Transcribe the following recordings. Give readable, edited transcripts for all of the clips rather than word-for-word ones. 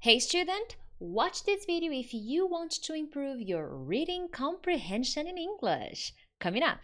Hey student, watch this video if you want to improve your reading comprehension in English. Coming up.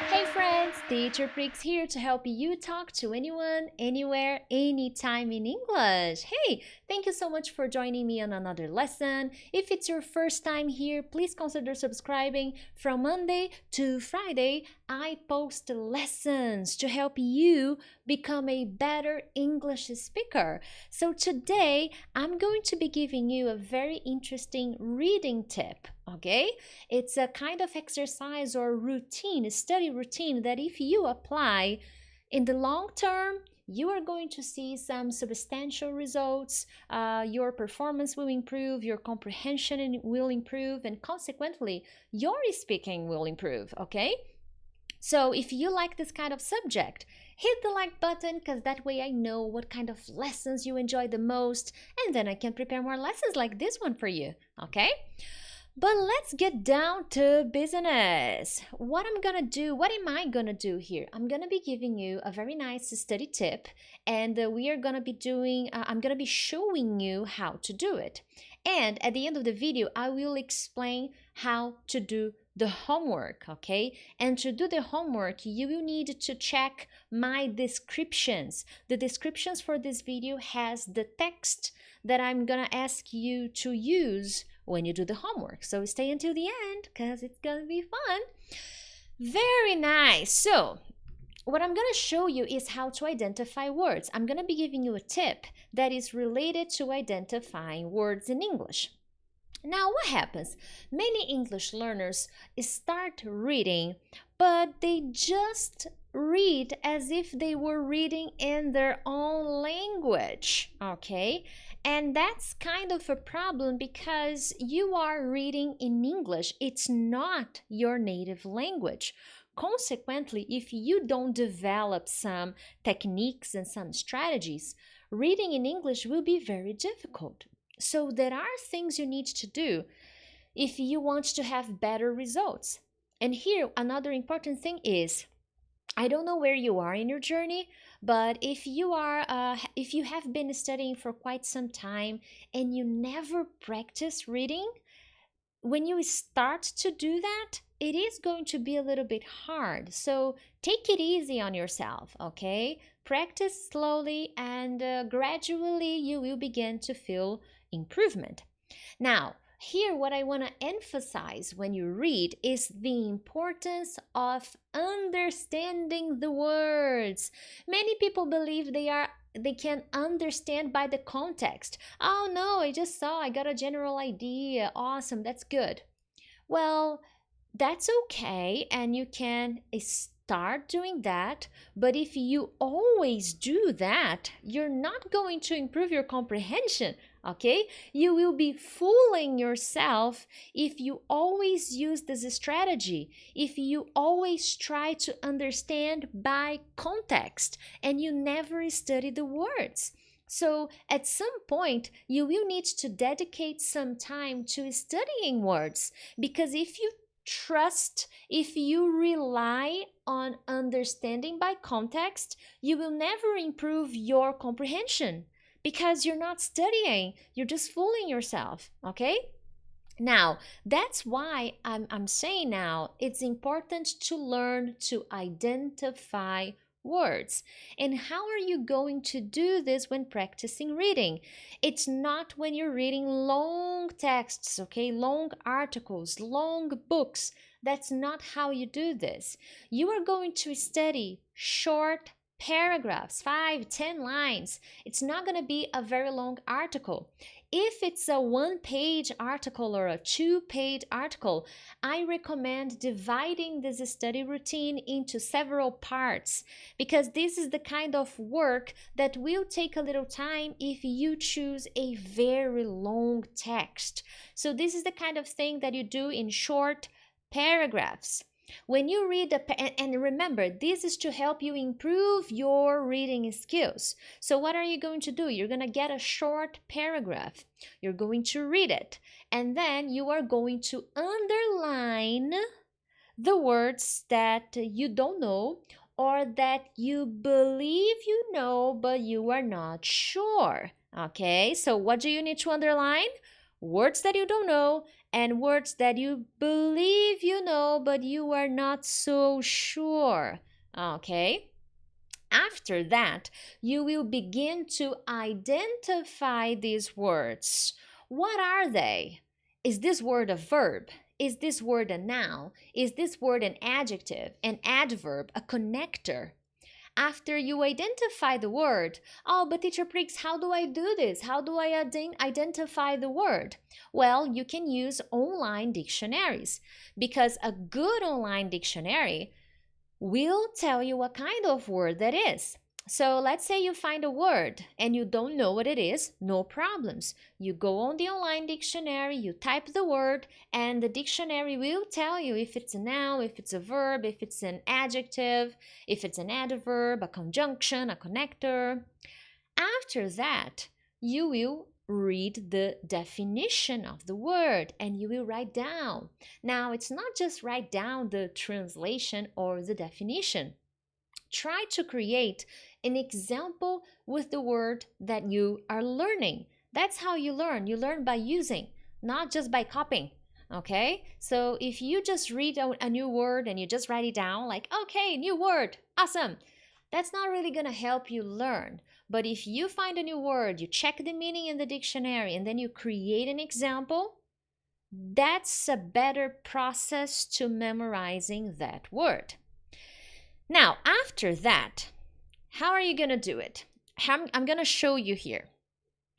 Hey friends, Teacher Prix here to help you talk to anyone, anywhere, anytime in English. Hey, thank you so much for joining me on another lesson. If it's your first time here, please consider subscribing. From Monday to Friday, I post lessons to help you become a better English speaker. So today, I'm going to be giving you a very interesting reading tip, okay? It's a kind of exercise or routine, a study routine that if you apply in the long term, you are going to see some substantial results. Your performance will improve, your comprehension will improve, and consequently, your speaking will improve, okay? So if you like this kind of subject, hit the like button because that way I know what kind of lessons you enjoy the most, and then I can prepare more lessons like this one for you, okay? But let's get down to business. What am I gonna do here? I'm gonna be giving you a very nice study tip, and I'm gonna be showing you how to do it. And at the end of the video, I will explain how to do the homework, okay? And to do the homework, you will need to check my descriptions. The descriptions for this video has the text that I'm gonna ask you to use when you do the homework. So stay until the end because it's gonna be fun. Very nice. So what I'm gonna show you is how to identify words. I'm gonna be giving you a tip that is related to identifying words in English. Now, what happens? Many English learners start reading, but they just read as if they were reading in their own language, okay? And that's kind of a problem because you are reading in English. It's not your native language. Consequently, if you don't develop some techniques and some strategies, reading in English will be very difficult. So there are things you need to do if you want to have better results. And here, another important thing is, I don't know where you are in your journey, but if you have been studying for quite some time and you never practice reading, when you start to do that, it is going to be a little bit hard. So take it easy on yourself, okay? Practice slowly and gradually you will begin to feel improvement. Now, here what I want to emphasize when you read is the importance of understanding the words. Many people believe they can understand by the context. Oh no, I got a general idea. Awesome, that's good. Well, that's okay, and you can start doing that, but if you always do that, you're not going to improve your comprehension, okay? You will be fooling yourself if you always use this strategy, if you always try to understand by context and you never study the words. So at some point, you will need to dedicate some time to studying words, because if you rely on understanding by context, you will never improve your comprehension because you're not studying, you're just fooling yourself, okay? Now, that's why I'm saying now it's important to learn to identify words. And how are you going to do this when practicing reading? It's not when you're reading long texts, okay? Long articles, long books. That's not how you do this. You are going to study short paragraphs, 5, 10 lines. It's not going to be a very long article. If it's a 1-page article or a 2-page article, I recommend dividing this study routine into several parts, because this is the kind of work that will take a little time if you choose a very long text. So this is the kind of thing that you do in short paragraphs. When you read and remember, this is to help you improve your reading skills. So what are you going to do? You're going to get a short paragraph. You're going to read it. And then you are going to underline the words that you don't know, or that you believe you know, but you are not sure. Okay, so what do you need to underline? Words that you don't know and words that you believe you know, but you are not so sure. Okay. After that, you will begin to identify these words. What are they? Is this word a verb? Is this word a noun? Is this word an adjective, an adverb, a connector? After you identify the word, oh, but teacher Prix, how do I do this? How do I identify the word? Well, you can use online dictionaries, because a good online dictionary will tell you what kind of word that is. So let's say you find a word and you don't know what it is, no problems. You go on the online dictionary, you type the word, and the dictionary will tell you if it's a noun, if it's a verb, if it's an adjective, if it's an adverb, a conjunction, a connector. After that, you will read the definition of the word and you will write down. Now, it's not just write down the translation or the definition. Try to create an example with the word that you are learning. That's how you learn. You learn by using, not just by copying. Okay, so if you just read a new word and you just write it down, like, okay, new word, awesome, that's not really going to help you learn. But if you find a new word, you check the meaning in the dictionary, and then you create an example, that's a better process to memorizing that word. Now, after that, how are you going to do it? I'm going to show you here.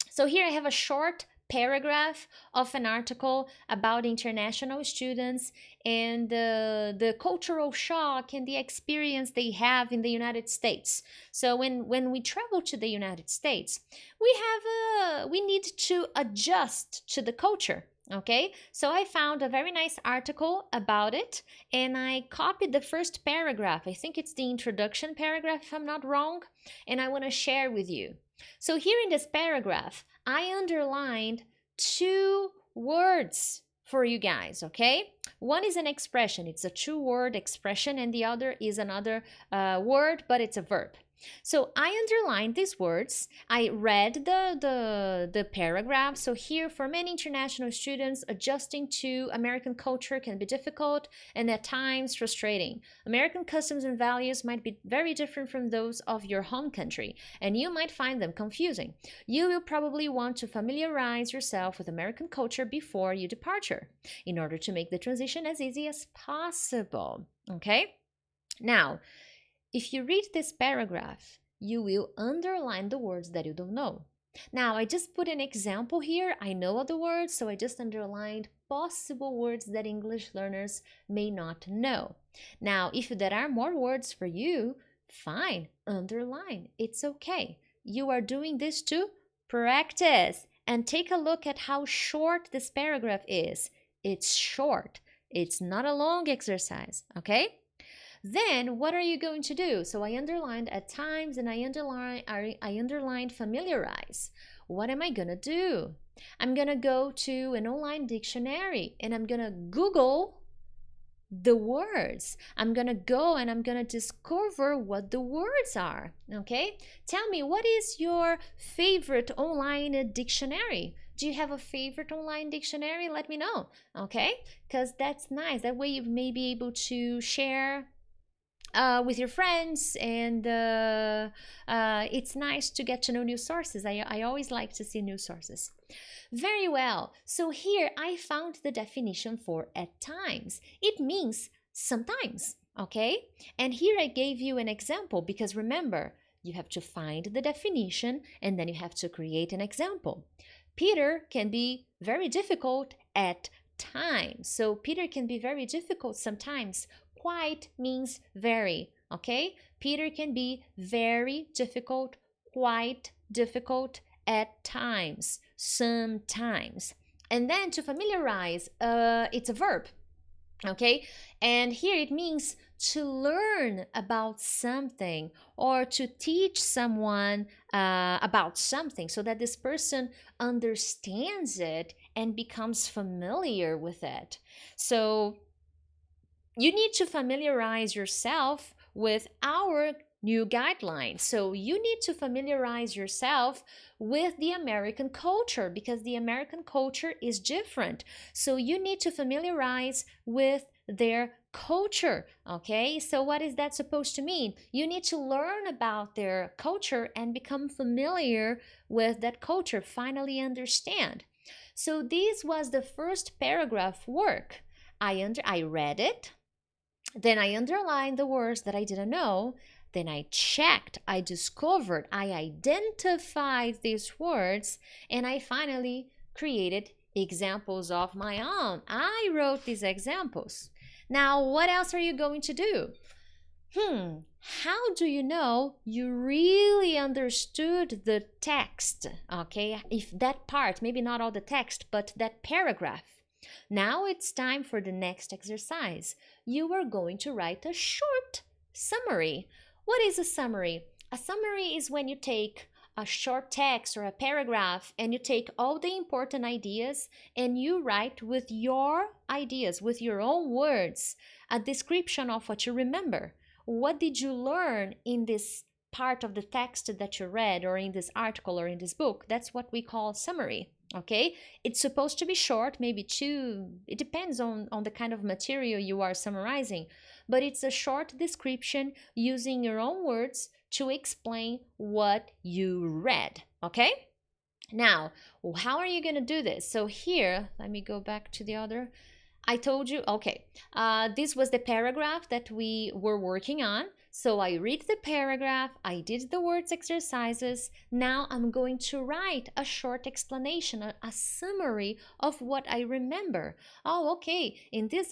So here I have a short paragraph of an article about international students and the cultural shock and the experience they have in the United States. So when we travel to the United States, we need to adjust to the culture. Okay, so I found a very nice article about it and I copied the first paragraph. I think it's the introduction paragraph if I'm not wrong, and I want to share with you. So here in this paragraph, I underlined 2 words for you guys, okay? One is an expression. It's a 2-word expression, and the other is another word, but it's a verb. So I underlined these words. I read the paragraph. So here, for many international students, adjusting to American culture can be difficult and at times frustrating. American customs and values might be very different from those of your home country, and you might find them confusing. You will probably want to familiarize yourself with American culture before your departure in order to make the transition as easy as possible. Okay? Now, if you read this paragraph, you will underline the words that you don't know. Now, I just put an example here. I know other words, so I just underlined possible words that English learners may not know. Now, if there are more words for you, fine, underline. It's okay. You are doing this to practice. And take a look at how short this paragraph is. It's short. It's not a long exercise, okay? Then what are you going to do? So I underlined at times and I underlined familiarize. What am I going to do? I'm going to go to an online dictionary and I'm going to Google the words. I'm going to go and I'm going to discover what the words are. Okay? Tell me, what is your favorite online dictionary? Do you have a favorite online dictionary? Let me know. Okay? Because that's nice. That way you may be able to share with your friends, and it's nice to get to know new sources. I always like to see new sources. Very well. So here I found the definition for at times. It means sometimes, okay? And here I gave you an example because remember, you have to find the definition and then you have to create an example. Peter can be very difficult at times. So Peter can be very difficult sometimes. Quite means very, okay? Peter can be very difficult, quite difficult at times, sometimes. And then to familiarize, it's a verb, okay? And here it means to learn about something or to teach someone about something so that this person understands it and becomes familiar with it. So you need to familiarize yourself with our new guidelines. So you need to familiarize yourself with the American culture because the American culture is different. So you need to familiarize with their culture. Okay, so what is that supposed to mean? You need to learn about their culture and become familiar with that culture, finally understand. So this was the first paragraph work. I read it, then I underlined the words that I didn't know, then I checked, I discovered, I identified these words, and I finally created examples of my own. I wrote these examples. Now, what else are you going to do? How do you know you really understood the text? Okay, if that part, maybe not all the text, but that paragraph. Now it's time for the next exercise. You are going to write a short summary. What is a summary? A summary is when you take a short text or a paragraph and you take all the important ideas and you write with your ideas, with your own words, a description of what you remember. What did you learn in this part of the text that you read, or in this article, or in this book? That's what we call summary. Okay, it's supposed to be short, maybe two, it depends on the kind of material you are summarizing, but it's a short description using your own words to explain what you read. Okay, now how are you going to do this? So here, let me go back to the other. I told you, okay, this was the paragraph that we were working on. So I read the paragraph, I did the words exercises. Now I'm going to write a short explanation, a summary of what I remember. Oh, okay, in this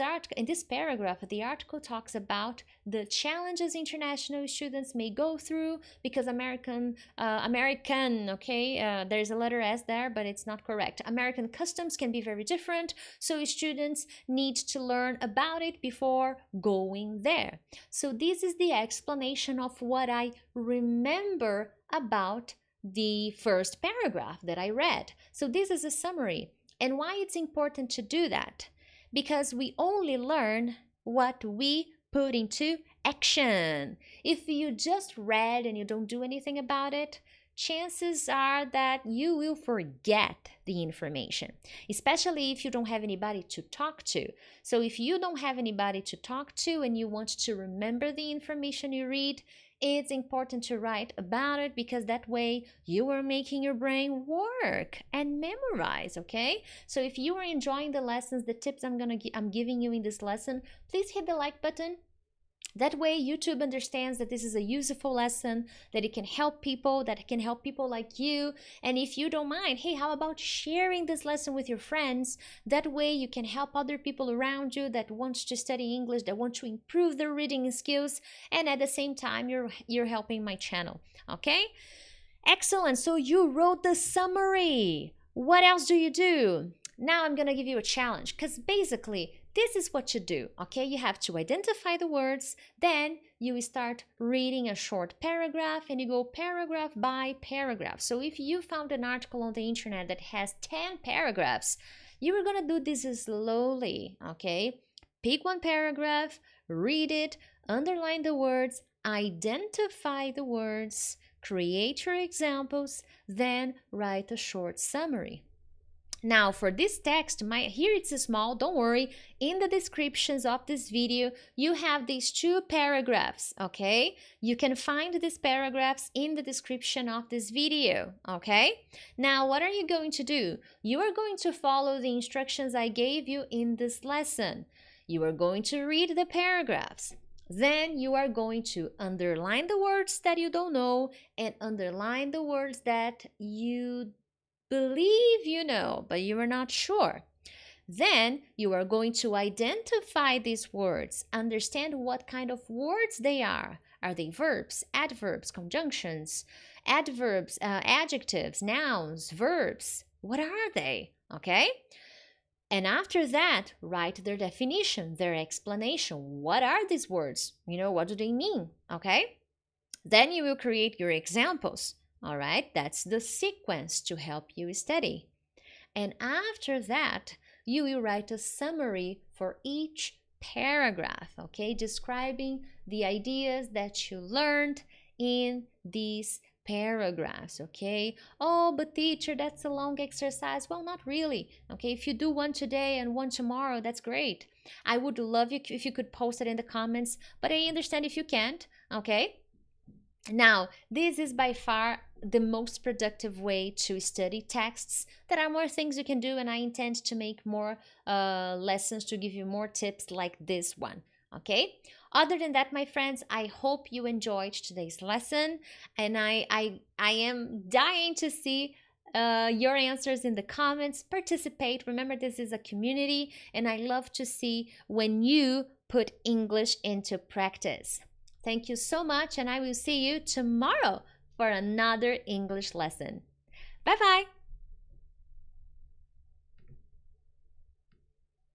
paragraph, the article talks about the challenges international students may go through because American, okay, there's a letter S there, but it's not correct. American customs can be very different, so students need to learn about it before going there. So this is the explanation of what I remember about the first paragraph that I read. So this is a summary. And why it's important to do that? Because we only learn what we put into action. If you just read and you don't do anything about it, chances are that you will forget the information, especially if you don't have anybody to talk to. So if you don't have anybody to talk to and you want to remember the information you read, it's important to write about it, because that way you are making your brain work and memorize. Okay, so if you are enjoying the lessons, the tips I'm giving you in this lesson, please hit the like button. That way YouTube understands that this is a useful lesson, that it can help people, that it can help people like you. And if you don't mind, hey, how about sharing this lesson with your friends? That way you can help other people around you that want to study English, that want to improve their reading skills, and at the same time you're helping my channel. Okay, excellent. So you wrote the summary. What else do you do? Now I'm gonna give you a challenge, because basically this is what you do. Okay, you have to identify the words, then you start reading a short paragraph and you go paragraph by paragraph. So if you found an article on the internet that has 10 paragraphs, you are gonna do this slowly. Okay, pick one paragraph, read it, underline the words, identify the words, create your examples, then write a short summary. Now for this text, here it's small, don't worry. In the descriptions of this video, you have these two paragraphs, okay? You can find these paragraphs in the description of this video, okay? Now what are you going to do? You are going to follow the instructions I gave you in this lesson. You are going to read the paragraphs. Then you are going to underline the words that you don't know and underline the words that you believe you know, but you are not sure. Then you are going to identify these words, understand what kind of words they are. Are they verbs, adverbs, conjunctions, adverbs, adjectives, nouns, verbs? What are they? Okay? And after that, write their definition, their explanation. What are these words? What do they mean? Okay? Then you will create your examples. All right, that's the sequence to help you study. And after that, you will write a summary for each paragraph, okay? Describing the ideas that you learned in these paragraphs, okay? Oh, but teacher, that's a long exercise. Well, not really, okay? If you do one today and one tomorrow, that's great. I would love you if you could post it in the comments, but I understand if you can't, okay? Now, this is by far the most productive way to study texts. There are more things you can do, and I intend to make more lessons to give you more tips like this one, okay? Other than that, my friends, I hope you enjoyed today's lesson, and I am dying to see your answers in the comments. Participate. Remember, this is a community, and I love to see when you put English into practice. Thank you so much, and I will see you tomorrow for another English lesson. Bye bye.